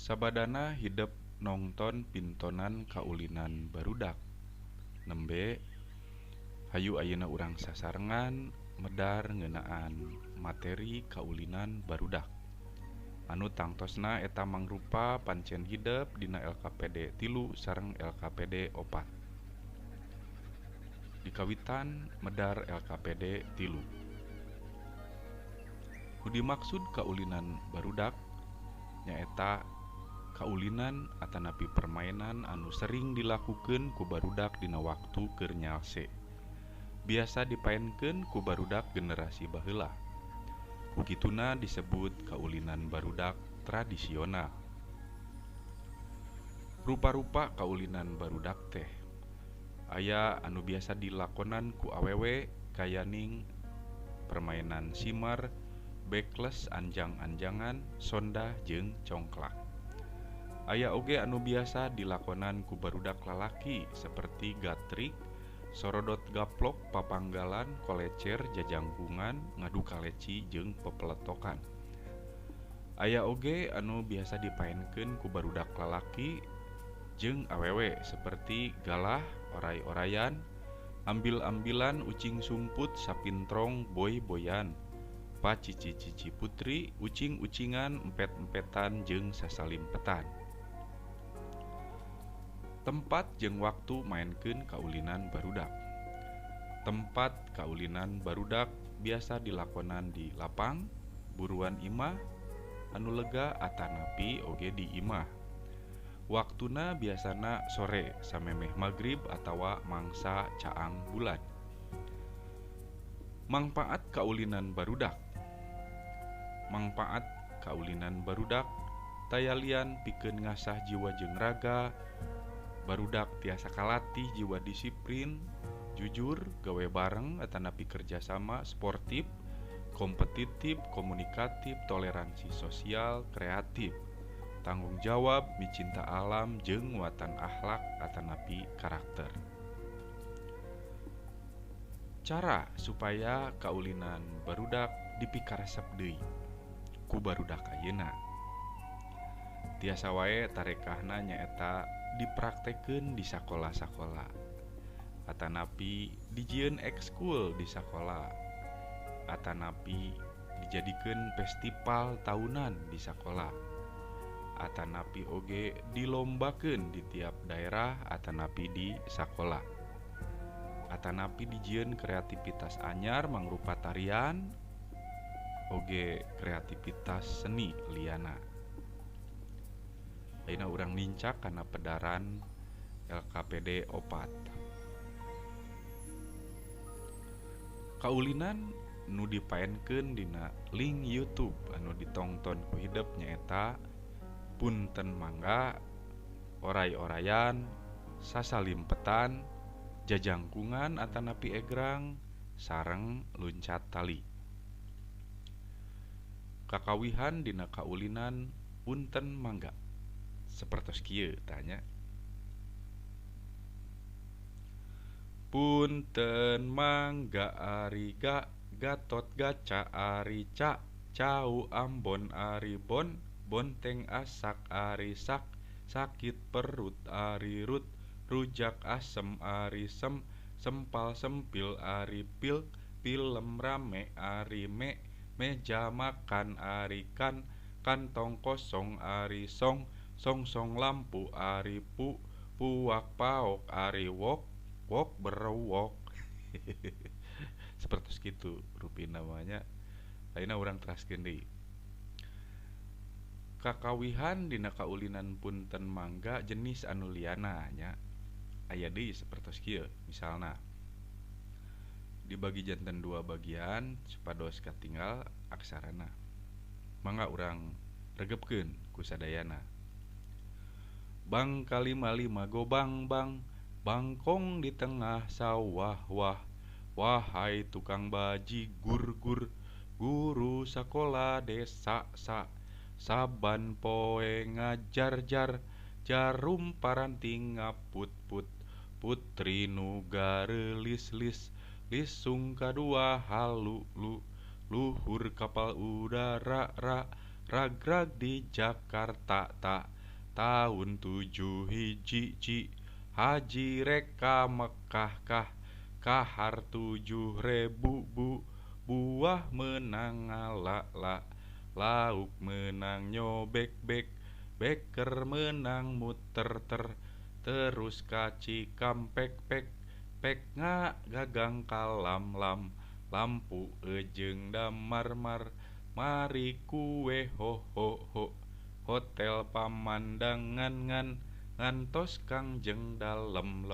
Sabadana hidep nongton pintonan kaulinan barudak. Nembe hayu ayeuna urang sasarengan medar ngeunaan materi kaulinan barudak. Anu tangtosna eta mangrupa pancen hidep dina LKPD 3 sareng LKPD 4. Dikawitan medar LKPD 3. Nu dimaksud kaulinan barudak nyaeta kaulinan atanapi permainan anu sering dilakukeun ku barudak dina waktu keur nyalse. Biasa dipaenkeun ku barudak generasi baheula. Kukituna disebut kaulinan barudak tradisional. Rupa-rupa kaulinan barudak teh aya anu biasa dilakonan ku awewe kayaning permainan simar, bekles, anjang-anjangan, sondah jeung congklak. Aya oge anu biasa dilakonan ku barudak lalaki seperti gatrik, sorodot gaplok, papanggalan, kolecer, jajangkungan, ngadu kaleci jeung pepeletokan. Aya oge anu biasa dipaenkeun ku barudak lalaki jeung awewe seperti galah, oray-orayan, ambil-ambilan, ucing sumput, sapintrong, boy-boyan, pacici-cici putri, ucing-ucingan, empet-empetan jeung sasalimpetan. Tempat jeung waktu maenkeun kaulinan barudak. Tempat kaulinan barudak biasa dilakonan di lapang, buruan imah, anu lega atanapi oge di imah. Waktuna biasana sore samemeh magrib atawa mangsa caang bulan. Mangpaat kaulinan barudak. Mangpaat kaulinan barudak tayalian pikeun ngasah jiwa jeung raga. Barudak tiasa kalatih jiwa disiplin, jujur, gawe bareng atanapi kerjasama, sportif, kompetitif, komunikatif, toleransi sosial, kreatif, tanggung jawab, micinta alam, jeung watan akhlak atanapi karakter. Cara supaya kaulinan barudak dipikaresep deui ku barudak ayeuna. Tiasa wae tarekahna nyaeta dipraktekeun di sakola-sakola atanapi dijieun ekskul di sakola atanapi dijadikeun festival tahunan di sakola atanapi oge dilombakeun di tiap daerah atanapi di sakola atanapi dijieun kreativitas anyar mangrupa tarian oge kreativitas seni liana. Ayeuna urang nincak kana pedaran LKPD 4. Kaulinan nu dipaenkeun dina link YouTube anu ditongton ku hidep nyaeta punten mangga, oray-orayan, sasalimpetan, jajangkungan atanapi egrang, sareng luncat tali. Kakawihan dina kaulinan punten mangga sapertos kieu tanya. Punten mangga ari gatot gaca ari cau ambon ari bonteng asak ari sakit perut ari rujak asem ari sempal sempil ari pilem rame ari meja makan ari kantong kosong ari songsong lampu ari puak paok ari wok berwok. Seperti itu rupi namanya. Ayeuna urang teraskeun deui. Kakawihan dina kaulinan punten mangga jenis anu liana nya aya deui sapertos kieu. Misalna dibagi janten 2 bagian supados katinggal aksarana. Mangga urang regepkeun ku sadayana. Bang kalima-lima gobang bang, bangkong di tengah sawah wahai tukang baji gur guru sakola desa saban poe ngajar jarum paranting ngaput putri nu garelis lisung kadua halu luhur kapal udara ragrag di Jakarta Tahun 7 hiji haji reka Mekah kah kahar 7.000 buah menang la lauk menang nyobek bek beker menang muter terus kaci kampek pek gagang kalam lampu ejeng damar mari kue ho hotel pamandangan ngantos kangjeng dalem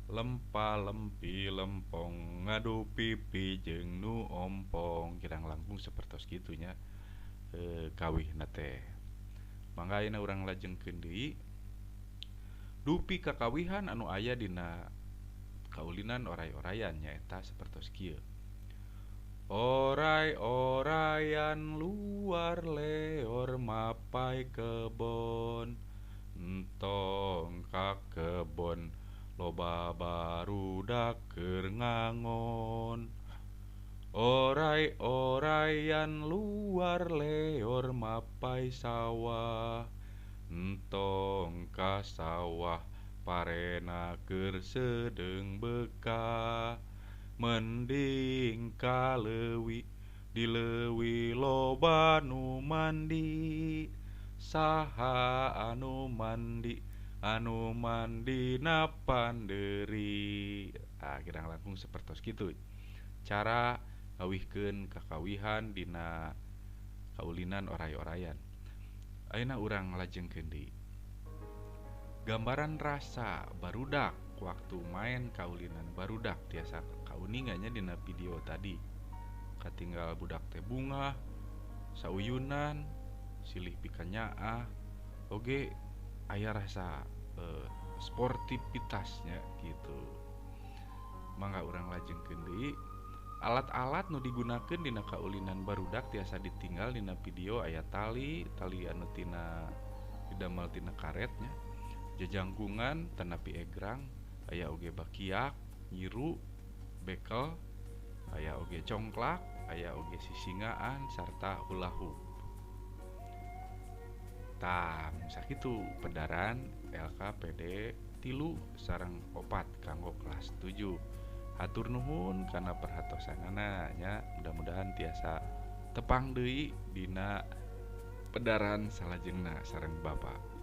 lempa lempi lempong ngadu pipi jeung nu ompong kirang langkung sapertos gitunya kawih nate mangga ayeuna urang lajengkeun deui dupi kakawihan anu aya dina kaulinan oray-orayan nyaeta sapertos kieu. Oray-orayan luar leor mapai kebon entong ka kebon loba barudak keur ngangon. Oray-orayan luar leor mapai sawah entong ka sawah parena keur sedeng bekah. Mending kaleuwi dileuwi loba nu mandi saha anu mandi na panderi. Kirang langkung sapertos kitu cara ngawihkeun kakawihan dina kaulinan oray-orayan. Ayeuna urang lajengkeun deui gambaran rasa barudak waktu main kaulinan barudak tiasa kauningannya dina video tadi. Katinggal budak teh bungah sauyunan silih pikanyaah oge aya rasa sportivitasnya gitu. Mangga urang lajengkeun deui alat-alat nu digunakeun dina kaulinan barudak tiasa ditinggal dina video aya tali anu tina didamel tina karetnya jajangkungan tanapi egrang aya oge bakiak nyiru bekel aya oge congklak aya oge sisingaan sarta hula hoop. Tah sakitu pedaran LKPD 3 sareng 4 kanggo kelas 7. Hatur nuhun kana perhatosanana nya mudah-mudahan tiasa tepang deui dina pedaran salajengna sareng Bapak.